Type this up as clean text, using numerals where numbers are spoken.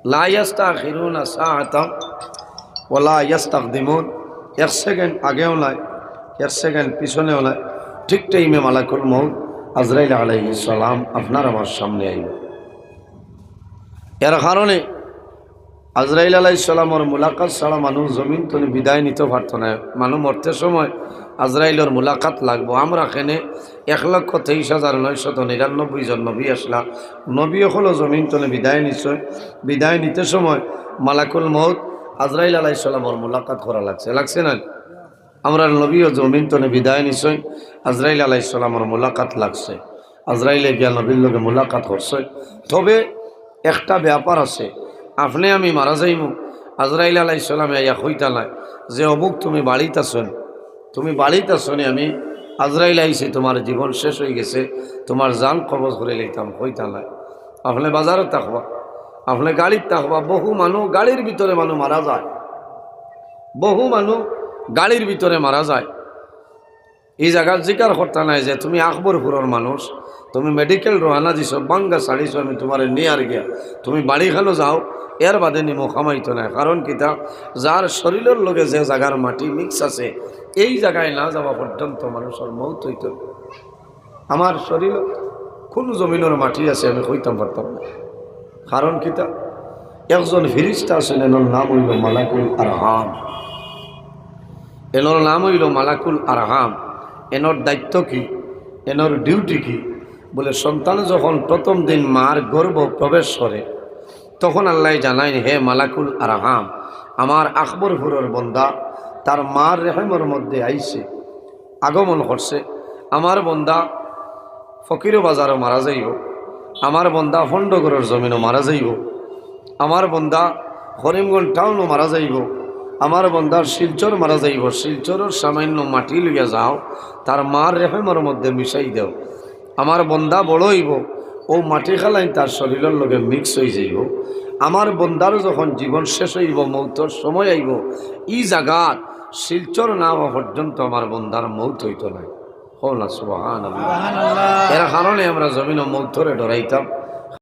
লা ইস্তাখিরুনা সাআতাম ওয়ালা ইস্তাকদিমুন, 1 সেকেন্ড আগেও নয় 1 সেকেন্ড পিছনেও নয়, ঠিক টাইমে মালাকুল মউত আজরাইল আলাইহিস সালাম আপনার আমার সামনে আইব। এর কারণে আজরাইল আলাইহিস সালামের মুলাকাত ছাড়া মানুষ জমিন তো বিদায় নিতে পারত না। মানুষ মরতে সময় আজরাইলের মুলাকাত লাগবো। আমরা এখানে 1,23,999 জন নবী আসলা, নবী হলো জমিন তলে বিদায় নিশ্চয়, বিদায় নিতে সময় মালাকুল মউত আজরাইল আলাইহিস সালামের মুলাকাত করা লাগছে না? আমরা নবীও জমিন তলে বিদায় নিশ্চয়, আজরাইল আলাইহিস সালামের মুলাকাত লাগছে, আজরাইলে গিয়া নবীর লগে মুলাকাত করছে। তবে একটা ব্যাপার আছে, আপনি আমি মারা যাইমু, আজরাইল আলাইহিস সালামে ইয়া হইতা নাই যে অমুক তুমি বাড়িতে আসুন, তুমি বাড়িতে আসুনি, আমি আজরাইল আইছি, তোমার জীবন শেষ হয়ে গেছে, তোমার জান কবজ করে লইতাম, হইতা নাই। আপনি বাজারে থাকবা, আপনি গাড়ির থাকবা, বহু মানুষ গাড়ির ভিতরে মানুষ মারা যায়, বহু মানুষ গাড়ির ভিতরে মারা যায়। এই জায়গার জিকার করতে নাই যে তুমি আকবরপুরের মানুষ, তুমি মেডিকেল রওনা দিছ, বাঙ্গা ছাড়িছ, আমি তোমার নিয়ে আর গিয়া তুমি বাড়িখানো যাও, এর বাদে নিমো খামাইতো নাই। কারণ কিতা, যার শরীরের লগে যে জায়গার মাটি মিক্স আছে, এই জায়গায় না যাওয়া পর্যন্ত মানুষের মৌত হইত। আমার শরীর কোন জমিনের মাটি আছে আমি কইতাম পারতাম না। কারণ কিতা, একজন ফিরিস্তা আছেন, এনার নাম হইল মালাকুল আরহাম। এনার নাম হইল মালাকুল আরহাম। এনার দায়িত্ব কি, এনার ডিউটি কি? বলে সন্তান যখন প্রথম দিন মার গর্ভ প্রবেশ করে, তখন আল্লাহ জানায়, হে মালাকুল আরহাম, আমার আকবরপুরের বন্দা তার মার রেহেমের মধ্যে আইছে, আগমন করছে। আমার বন্দা ফকির বাজারও মারা যাইব, আমার বন্দা ফন্ডগড়ের জমিনও মারা যাইব, আমার বন্দা করিমগঞ্জ টাউনও মারা যাইব, আমার বন্দার শিলচর মারা যাইব। শিলচরের সামান্য মাটি লইয়া যাও, তার মার রেহেমের মধ্যে মিশাই দেও। আমার বন্দা বড় হইব, ও মাটি খালাই তার শরীরের লগে মিক্স হয়ে যাইব। আমার বন্দারও যখন জীবন শেষ হইব, মৌতর সময় আইব, ই জায়গার শিলচর না হওয়া পর্যন্ত আমার বন্দার মৌত হইত না। সুবহানাল্লাহ। এর কারণে আমরা জমিন মৌতরে ডরাইতাম।